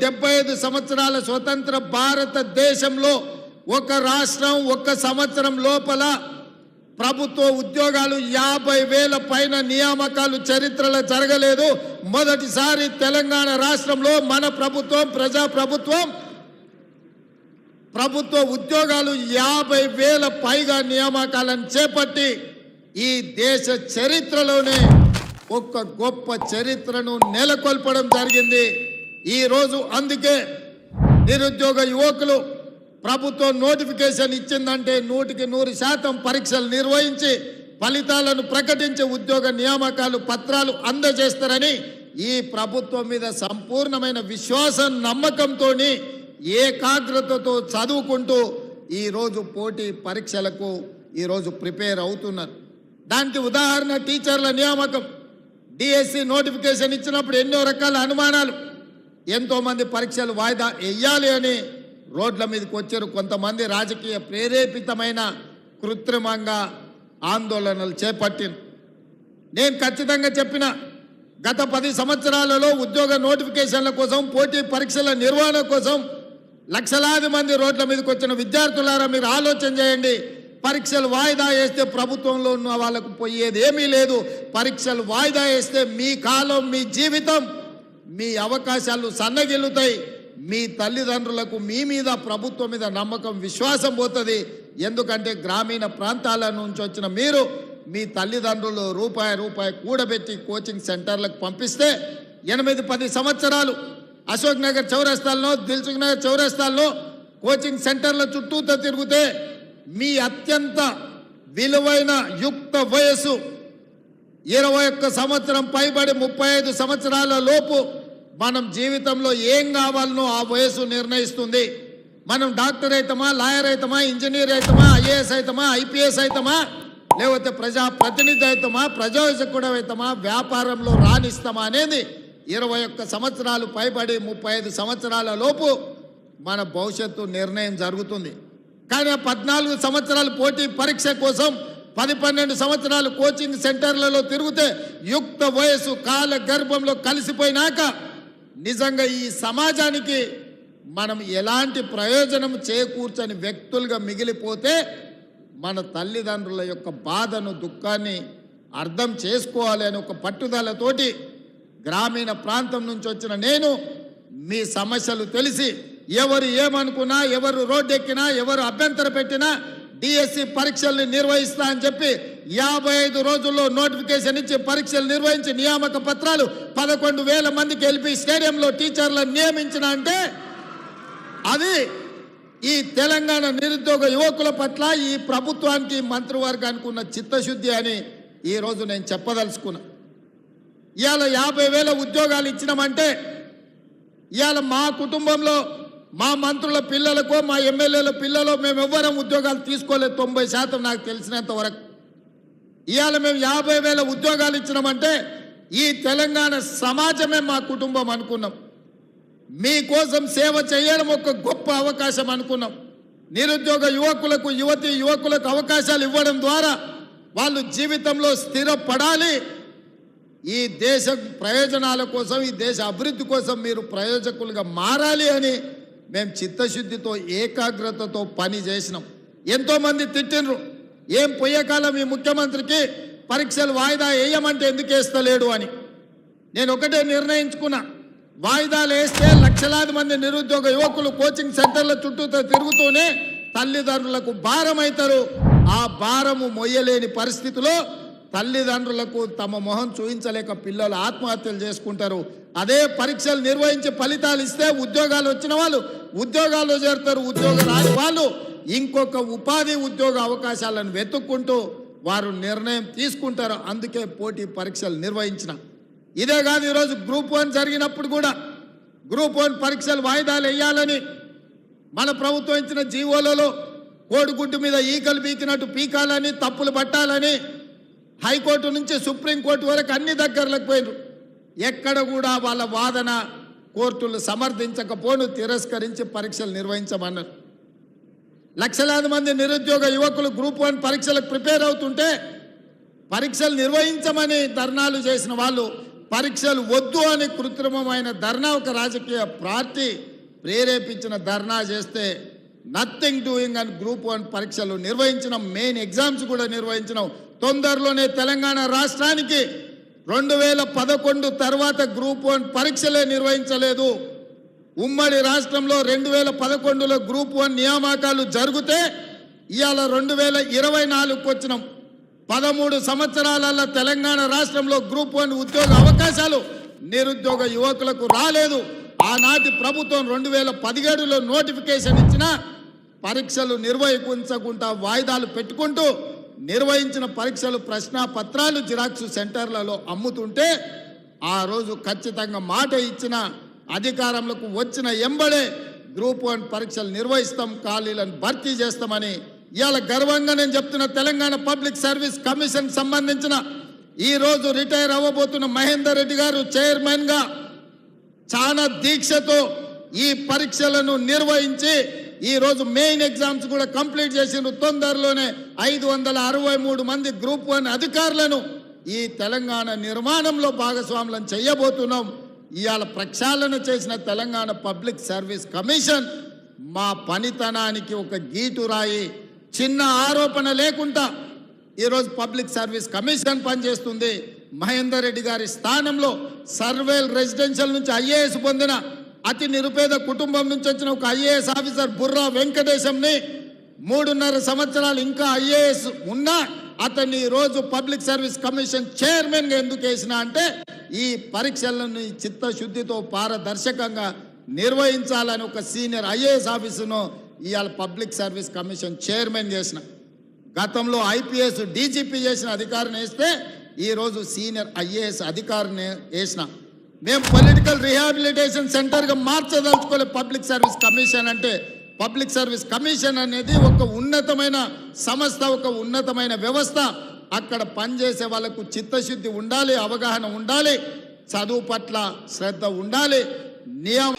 75 సంవత్సరాల స్వతంత్ర భారతదేశంలో ఒక రాష్ట్రం ఒక సంవత్సరం లోపల ప్రభుత్వ ఉద్యోగాలు 50,000 పైన నియామకాలు చరిత్రలో జరగలేదు. మొదటిసారి తెలంగాణ రాష్ట్రంలో మన ప్రభుత్వం ప్రజాప్రభుత్వం ప్రభుత్వ ఉద్యోగాలు 50,000 పైగా నియామకాలను చేపట్టి ఈ దేశ చరిత్రలోనే ఒక గొప్ప చరిత్రను నెలకొల్పడం జరిగింది. ఈ రోజు అందుకే నిరుద్యోగ యువకులు ప్రభుత్వం నోటిఫికేషన్ ఇచ్చిందంటే 100% పరీక్షలు నిర్వహించి ఫలితాలను ప్రకటించి ఉద్యోగ నియామకాలు పత్రాలు అందజేస్తారని ఈ ప్రభుత్వం మీద సంపూర్ణమైన విశ్వాసం నమ్మకంతో ఏకాగ్రతతో చదువుకుంటూ ఈరోజు పోటీ పరీక్షలకు ఈరోజు ప్రిపేర్ అవుతున్నారు. దానికి ఉదాహరణ టీచర్ల నియామకం. డిఎస్సి నోటిఫికేషన్ ఇచ్చినప్పుడు ఎన్నో రకాల అనుమానాలు, ఎంతోమంది పరీక్షలు వాయిదా వేయాలి అని రోడ్ల మీదకి వచ్చారు. కొంతమంది రాజకీయ ప్రేరేపితమైన కృత్రిమంగా ఆందోళనలు చేపట్టిన నేను ఖచ్చితంగా చెప్పిన గత 10 సంవత్సరాలలో ఉద్యోగ నోటిఫికేషన్ల కోసం పోటీ పరీక్షల నిర్వహణ కోసం లక్షలాది మంది రోడ్ల మీదకి వచ్చిన విద్యార్థులారా మీరు ఆలోచన చేయండి. పరీక్షలు వాయిదా వేస్తే ప్రభుత్వంలో ఉన్న వాళ్ళకు పోయేది ఏమీ లేదు. పరీక్షలు వాయిదా వేస్తే మీ కాలం మీ జీవితం మీ అవకాశాలు సన్నగిల్లుతాయి. మీ తల్లిదండ్రులకు మీ మీద ప్రభుత్వం మీద నమ్మకం విశ్వాసం పోతుంది. ఎందుకంటే గ్రామీణ ప్రాంతాల నుంచి వచ్చిన మీరు మీ తల్లిదండ్రులు రూపాయి కూడబెట్టి కోచింగ్ సెంటర్లకు పంపిస్తే 8-10 సంవత్సరాలు అశోక్ నగర్ చౌరస్తాల్లో దిల్సుఖ్ నగర్ చౌరస్తాల్లో కోచింగ్ సెంటర్ల చుట్టూతో తిరిగితే మీ అత్యంత విలువైన యుక్త వయసు 21 సంవత్సరం పైబడి 35 సంవత్సరాల లోపు మనం జీవితంలో ఏం కావాలనో ఆ వయసు నిర్ణయిస్తుంది. మనం డాక్టర్ అవుతామా, లాయర్ అవుతామా, ఇంజనీర్ అవుతామా, ఐఏఎస్ అవుతామా, ఐపీఎస్ అవుతామా, లేకపోతే ప్రజాప్రతినిధి అవుతామా, ప్రజాసేవకుడు అవుతామా, వ్యాపారంలో రాణిస్తామా అనేది 21 సంవత్సరాలు పైబడి 35 సంవత్సరాల లోపు మన భవిష్యత్తు నిర్ణయం జరుగుతుంది. కానీ 14 సంవత్సరాలు పోటీ పరీక్ష కోసం 10-12 సంవత్సరాలు కోచింగ్ సెంటర్లలో తిరిగితే యుక్త వయసు కాల గర్భంలో కలిసిపోయినాక నిజంగా ఈ సమాజానికి మనం ఎలాంటి ప్రయోజనం చేకూర్చని వ్యక్తులుగా మిగిలిపోతే మన తల్లిదండ్రుల యొక్క బాధను దుఃఖాన్ని అర్థం చేసుకోవాలి అని ఒక పట్టుదలతోటి గ్రామీణ ప్రాంతం నుంచి వచ్చిన నేను మీ సమస్యలు తెలిసి ఎవరు ఏమనుకున్నా ఎవరు రోడ్డు ఎక్కినా ఎవరు అభ్యంతర పెట్టినా డిఎస్సి పరీక్షల్ని నిర్వహిస్తా అని చెప్పి 55 రోజుల్లో నోటిఫికేషన్ ఇచ్చి పరీక్షలు నిర్వహించి నియామక పత్రాలు 11,000 మందికి ఎల్పి స్టేడియంలో టీచర్లను నియమించిన అంటే అది ఈ తెలంగాణ నిరుద్యోగ యువకుల పట్ల ఈ ప్రభుత్వానికి మంత్రివర్గానికి ఉన్న చిత్తశుద్ధి అని ఈరోజు నేను చెప్పదలుచుకున్నా. ఇవాళ 50,000 ఉద్యోగాలు ఇచ్చినామంటే ఇవాళ మా కుటుంబంలో మా మంత్రుల పిల్లలకు మా ఎమ్మెల్యేల పిల్లలు మేము ఎవ్వరం ఉద్యోగాలు తీసుకోలేదు 90% నాకు తెలిసినంత వరకు. ఇవాళ మేము 50,000 ఉద్యోగాలు ఇచ్చినామంటే ఈ తెలంగాణ సమాజమే మా కుటుంబం అనుకున్నాం. మీకోసం సేవ చేయడం ఒక గొప్ప అవకాశం అనుకున్నాం. నిరుద్యోగ యువకులకు యువకులకు అవకాశాలు ఇవ్వడం ద్వారా వాళ్ళు జీవితంలో స్థిరపడాలి. ఈ దేశ ప్రయోజనాల కోసం ఈ దేశ అభివృద్ధి కోసం మీరు ప్రయోజకులుగా మారాలి అని మేము చిత్తశుద్ధితో ఏకాగ్రతతో పని చేసినాం. ఎంతోమంది తిట్టినరు, ఏం పోయేకాలం ఈ ముఖ్యమంత్రికి పరీక్షలు వాయిదా వేయమంటే ఎందుకు వేస్తలేడు అని. నేను ఒకటే నిర్ణయించుకున్నా, వాయిదాలు వేస్తే లక్షలాది మంది నిరుద్యోగ యువకులు కోచింగ్ సెంటర్ల చుట్టూతో తిరుగుతూనే తల్లిదండ్రులకు భారం అవుతారు. ఆ భారము మొయ్యలేని పరిస్థితిలో తల్లిదండ్రులకు తమ మొహం చూపించలేక పిల్లలు ఆత్మహత్యలు చేసుకుంటారు. అదే పరీక్షలు నిర్వహించి ఫలితాలు ఇస్తే ఉద్యోగాలు వచ్చిన వాళ్ళు ఉద్యోగాల్లో చేరుతారు, ఉద్యోగం రాని వాళ్ళు ఇంకొక ఉపాధి ఉద్యోగ అవకాశాలను వెతుక్కుంటూ వారు నిర్ణయం తీసుకుంటారు. అందుకే పోటీ పరీక్షలు నిర్వహించిన. ఇదే కాదు, ఈరోజు గ్రూప్ 1 జరిగినప్పుడు కూడా గ్రూప్ 1 పరీక్షలు వాయిదాలు వేయాలని మన ప్రభుత్వం ఇచ్చిన జీవోలలో కోడిగుడ్డు మీద ఈకలు పీకినట్టు పీకాలని, తప్పులు పట్టాలని హైకోర్టు నుంచి సుప్రీంకోర్టు వరకు అన్ని దగ్గరలకు పోయినారు. ఎక్కడ కూడా వాళ్ళ వాదన కోర్టులు సమర్థించకపోను తిరస్కరించి పరీక్షలు నిర్వహించమన్నారు. లక్షలాది మంది నిరుద్యోగ యువకులు గ్రూప్ 1 పరీక్షలకు ప్రిపేర్ అవుతుంటే పరీక్షలు నిర్వహించమని ధర్నాలు చేసిన వాళ్ళు పరీక్షలు వద్దు అని కృత్రిమమైన ధర్నా ఒక రాజకీయ పార్టీ ప్రేరేపించిన ధర్నా చేస్తే నథింగ్ డూయింగ్ అని గ్రూప్ 1 పరీక్షలు నిర్వహించిన మెయిన్ ఎగ్జామ్స్ కూడా నిర్వహించినాం. తొందరలోనే తెలంగాణ రాష్ట్రానికి 2011 తర్వాత గ్రూప్ 1 పరీక్షలే నిర్వహించలేదు. ఉమ్మడి రాష్ట్రంలో 2011లో గ్రూప్ 1 నియామకాలు జరిగితే ఇవాళ 2024కు వచ్చినాం. 13 సంవత్సరాలలో తెలంగాణ రాష్ట్రంలో గ్రూప్ 1 ఉద్యోగ అవకాశాలు నిరుద్యోగ యువకులకు రాలేదు. ఆనాటి ప్రభుత్వం 2017లో నోటిఫికేషన్ ఇచ్చిన పరీక్షలు నిర్వహించకుండా వాయిదాలు పెట్టుకుంటూ నిర్వహించిన పరీక్షలు ప్రశ్నాపత్రాలు జిరాక్స్ సెంటర్లలో అమ్ముతుంటే ఆ రోజు ఖచ్చితంగా మాట ఇచ్చిన అధికారంలోకి వచ్చిన ఎంబడే గ్రూప్ 1 పరీక్షలు నిర్వహిస్తాం, ఖాళీలను భర్తీ చేస్తామని ఇవాళ గర్వంగా నేను చెప్తున్న తెలంగాణ పబ్లిక్ సర్వీస్ కమిషన్ సంబంధించిన ఈ రోజు రిటైర్ అవ్వబోతున్న మహేందర్ రెడ్డి గారు చైర్మన్ గా చాలా దీక్షతో ఈ పరీక్షలను నిర్వహించి ఈ రోజు మెయిన్ ఎగ్జామ్స్ కూడా కంప్లీట్ చేసిన తొందరలోనే 563 మంది గ్రూప్ 1 అధికారులను ఈ తెలంగాణ నిర్మాణంలో భాగస్వాములను చేయబోతున్నాం. ఇవాళ ప్రక్షాళన చేసిన తెలంగాణ పబ్లిక్ సర్వీస్ కమిషన్ మా పనితనానికి ఒక గీటు రాయి, చిన్న ఆరోపణ లేకుండా ఈరోజు పబ్లిక్ సర్వీస్ కమిషన్ పనిచేస్తుంది. మహేందర్ రెడ్డి గారి స్థానంలో సర్వేల్ రెసిడెన్షియల్ నుంచి ఐఏఎస్ పొందిన అతి నిరుపేద కుటుంబం నుంచి వచ్చిన ఒక ఐఏఎస్ ఆఫీసర్ బుర్రా వెంకటేశంని 3.5 సంవత్సరాలు ఇంకా ఐఏఎస్ ఉన్నా అతన్ని ఈరోజు పబ్లిక్ సర్వీస్ కమిషన్ చైర్మన్గా ఎందుకు వేసిన అంటే ఈ పరీక్షలను చిత్తశుద్ధితో పారదర్శకంగా నిర్వహించాలని ఒక సీనియర్ ఐఏఎస్ ఆఫీసును ఇవాళ పబ్లిక్ సర్వీస్ కమిషన్ చైర్మన్ చేసిన. గతంలో ఐపీఎస్ డీజీపీ చేసిన అధికారిని వేస్తే ఈరోజు సీనియర్ ఐఏఎస్ అధికారిని వేసిన. మేము పొలిటికల్ రిహాబిలిటేషన్ సెంటర్గా మార్చదలుచుకోలే పబ్లిక్ సర్వీస్ కమిషన్ అంటే. పబ్లిక్ సర్వీస్ కమిషన్ అనేది ఒక ఉన్నతమైన సంస్థ, ఒక ఉన్నతమైన వ్యవస్థ. అక్కడ పనిచేసే వాళ్ళకు చిత్తశుద్ధి ఉండాలి, అవగాహన ఉండాలి, చదువు పట్ల శ్రద్ధ ఉండాలి, నియమ